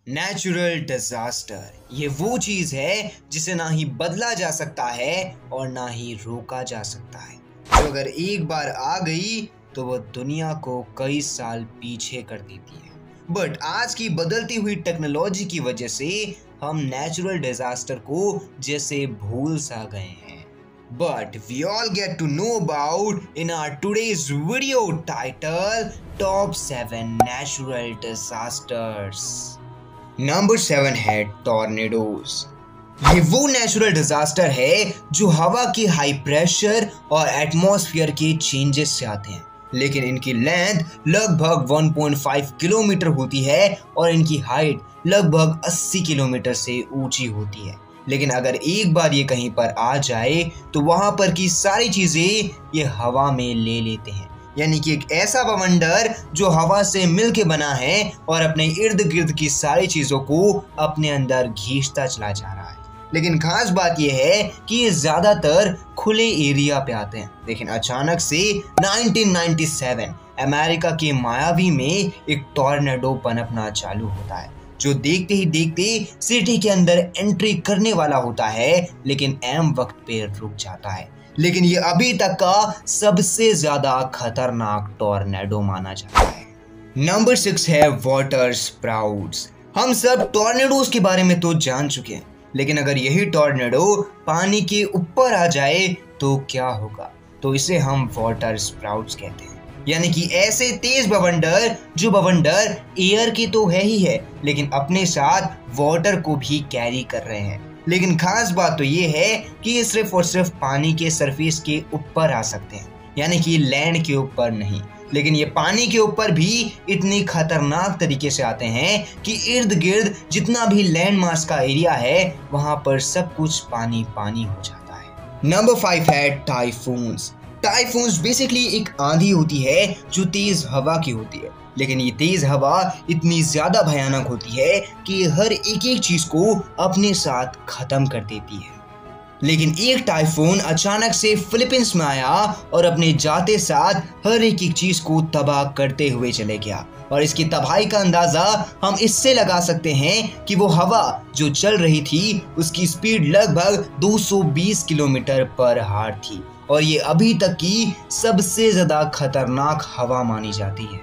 Natural disaster ये वो चीज है जिसे ना ही बदला जा सकता है और ना ही रोका जा सकता है। जो अगर एक बार आ गई तो वो दुनिया को कई साल पीछे कर देती है। बट आज की बदलती हुई टेक्नोलॉजी की वजह से हम नेचुरल डिजास्टर को जैसे भूल सा गए हैं। But we all get to know about in our today's video title Top 7 Natural Disasters। Number 7 है टॉर्नेडोज। ये वो नेचुरल डिजास्टर है जो हवा के हाई प्रेशर और एटमॉस्फेयर के चेंजेस से आते हैं, लेकिन इनकी लेंथ लगभग 1.5 किलोमीटर होती है और इनकी हाइट लगभग 80 किलोमीटर से ऊंची होती है। लेकिन अगर एक बार ये कहीं पर आ जाए तो वहां पर की सारी चीजें ये हवा में ले लेते हैं, यानी कि एक ऐसा बवंडर जो हवा से मिलके बना है और अपने इर्द गिर्द की सारी चीजों को अपने अंदर खींचता चला जा रहा है। लेकिन खास बात यह है कि ये ज्यादातर खुले एरिया पे आते हैं। लेकिन अचानक से 1997 अमेरिका के मायावी में एक टॉर्नेडो पनपना चालू होता है, जो देखते ही देखते सिटी के अंदर एंट्री करने वाला होता है, लेकिन ऐन वक्त पे रुक जाता है। लेकिन ये अभी तक का सबसे ज्यादा खतरनाक टॉर्नेडो माना जाता है। नंबर 6 है वाटर स्प्राउट्स। हम सब टॉर्नेडोज के बारे में तो जान चुके हैं, लेकिन अगर यही टॉर्नेडो पानी के ऊपर आ जाए तो क्या होगा? तो इसे हम वाटर स्प्राउट्स कहते हैं, यानी कि ऐसे तेज बवंडर जो बवंडर एयर की तो है ही है, लेकिन अपने साथ वाटर को भी कैरी कर रहे हैं। लेकिन खास बात तो ये है कि ये सिर्फ और सिर्फ पानी के सरफेस के ऊपर आ सकते हैं, यानी कि लैंड के ऊपर नहीं। लेकिन ये पानी के ऊपर भी इतनी खतरनाक तरीके से आते हैं कि इर्द गिर्द जितना भी लैंड मास का एरिया है वहां पर सब कुछ पानी पानी हो जाता है। नंबर 5 है टाइफून्स। टाइफून्स बेसिकली एक आंधी होती है जो तेज हवा की होती है, लेकिन ये तेज हवा इतनी ज्यादा भयानक होती है कि ये हर एक चीज को अपने साथ खत्म कर देती है। लेकिन एक टाइफून अचानक से फिलीपींस में आया और अपने जाते साथ हर एक चीज को तबाह करते हुए चले गया। और इसकी तबाही का अंदाजा हम इससे लगा सकते हैं कि वो हवा जो चल रही थी उसकी स्पीड लगभग 220 किलोमीटर पर हावर थी, और ये अभी तक की सबसे ज्यादा खतरनाक हवा मानी जाती है।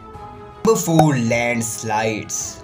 Number 4 landslides.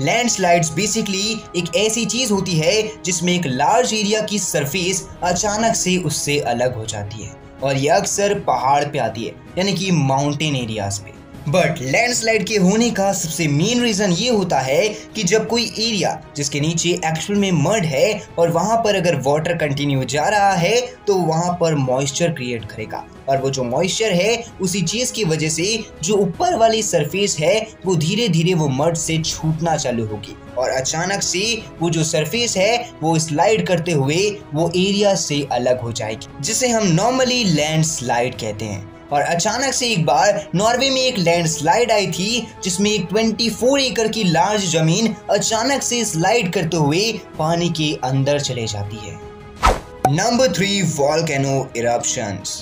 लैंडस्लाइड्स बेसिकली एक ऐसी चीज होती है जिसमें एक लार्ज एरिया की सरफेस अचानक से उससे अलग हो जाती है, और ये अक्सर पहाड़ पे आती है, यानी कि माउंटेन एरियाज पे। बट लैंडस्लाइड के होने का सबसे मेन रीजन ये होता है कि जब कोई एरिया जिसके नीचे एक्चुअल में मड है और वहां पर अगर वाटर कंटिन्यू जा रहा है तो वहां पर मॉइस्चर क्रिएट करेगा, और वो जो मॉइस्चर है उसी चीज की वजह से जो ऊपर वाली सरफेस है वो धीरे धीरे वो मड से छूटना चालू होगी, और अचानक से वो जो सरफेस है वो स्लाइड करते हुए वो एरिया से अलग हो जाएगी, जिसे हम नॉर्मली लैंडस्लाइड कहते हैं। और अचानक से एक बार नॉर्वे में एक लैंडस्लाइड आई थी जिसमें एक 24 एकड़ की लार्ज जमीन अचानक से स्लाइड करते हुए पानी के अंदर चले जाती है। Number 3 volcano eruptions.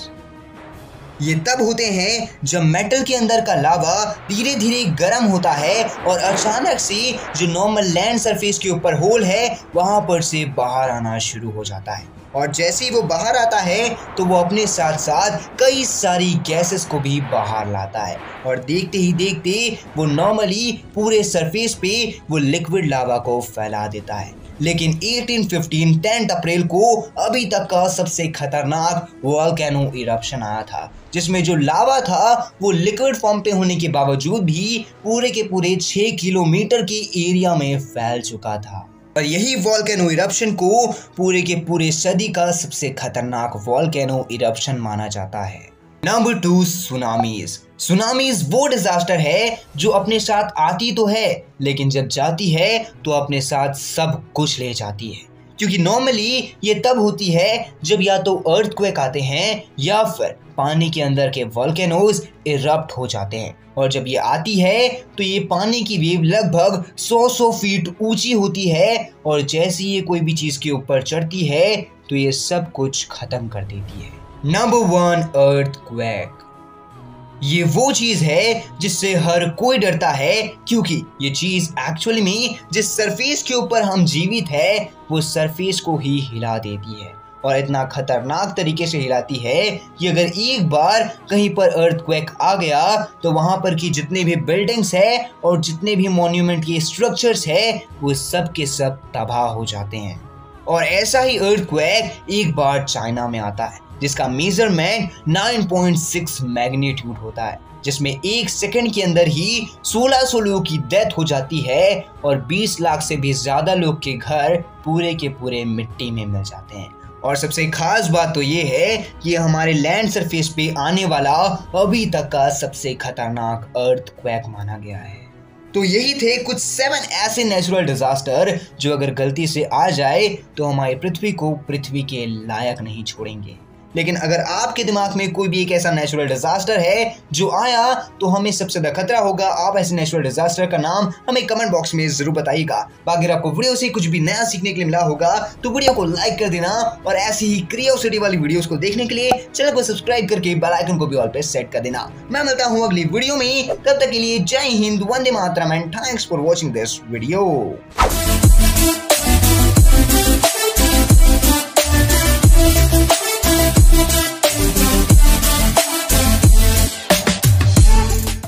ये तब होते हैं जब मेटल के अंदर का लावा धीरे धीरे गर्म होता है और अचानक से जो नॉर्मल लैंड सरफेस के ऊपर होल है वहां पर से बाहर आना शुरू हो जाता है, और जैसे ही वो बाहर आता है तो वो अपने साथ साथ कई सारी गैसेस को भी बाहर लाता है, और देखते ही देखते वो नॉर्मली पूरे सरफेस पे वो लिक्विड लावा को फैला देता है। लेकिन 1815 10 अप्रैल को अभी तक का सबसे खतरनाक वोल्केनो इरप्शन आया था, जिसमें जो लावा था वो लिक्विड फॉर्म पे होने के बावजूद भी पूरे के पूरे 6 किलोमीटर के एरिया में फैल चुका था। और यही वोल्केनो इरप्शन को पूरे के पूरे सदी का सबसे खतरनाक वोल्केनो इरप्शन माना जाता है। Number 2 tsunamis. सुनामीज वो डिजास्टर है जो अपने साथ आती तो है, लेकिन जब जाती है तो अपने साथ सब कुछ ले जाती है, क्योंकि नॉर्मली ये तब होती है जब या तो अर्थक्वेक आते हैं या फिर पानी के अंदर के वोल्केनोज इरप्ट हो जाते हैं। और जब ये आती है तो ये पानी की वेव लगभग 100 फीट ऊंची होती है, और जैसे ये कोई भी चीज के ऊपर चढ़ती है तो ये सब कुछ खत्म कर देती है। Number 1 earthquake. ये वो चीज है जिससे हर कोई डरता है, क्योंकि ये चीज एक्चुअली में जिस सरफेस के ऊपर हम जीवित है वो सरफेस को ही हिला देती है, और इतना खतरनाक तरीके से हिलाती है कि अगर एक बार कहीं पर अर्थक्वेक आ गया तो वहां पर की जितने भी बिल्डिंग्स है और जितने भी मॉन्यूमेंट के स्ट्रक्चर्स है वो सब के सब तबाह हो जाते हैं। और ऐसा ही अर्थक्वेक एक बार चाइना में आता है जिसका मेजरमेंट 9.6 मैग्नीट्यूड होता है, जिसमें एक सेकंड के अंदर ही 1600 लोगों की डेथ हो जाती है और 20 लाख से भी ज्यादा लोग के घर पूरे के पूरे मिट्टी में मिल जाते हैं। और सबसे खास बात तो ये है कि हमारे लैंड सरफेस पे आने वाला अभी तक का सबसे खतरनाक अर्थक्वेक माना गया है। तो यही थे कुछ 7 ऐसे नेचुरल डिजास्टर जो अगर गलती से आ जाए तो हमारी पृथ्वी को पृथ्वी के लायक नहीं छोड़ेंगे। लेकिन अगर आपके दिमाग में कोई भी एक ऐसा नेचुरल डिजास्टर है जो आया तो हमें सबसे ज्यादा खतरा होगा, आप ऐसे नेचुरल डिजास्टर का नाम हमें कमेंट बॉक्स में जरूर बताइएगा। बाकी अगर आपको वीडियो से कुछ भी नया सीखने के लिए मिला होगा तो वीडियो को लाइक कर देना, और ऐसी ही क्रियोसिटी वाली वीडियोस को देखने के लिए चैनल को सब्सक्राइब करके बेल आइकन को भी ऑल पे सेट कर देना। मैं मिलता हूँ अगली वीडियो में, तब तक के लिए जय हिंद, वंदे मातरम and thanks for watching this video.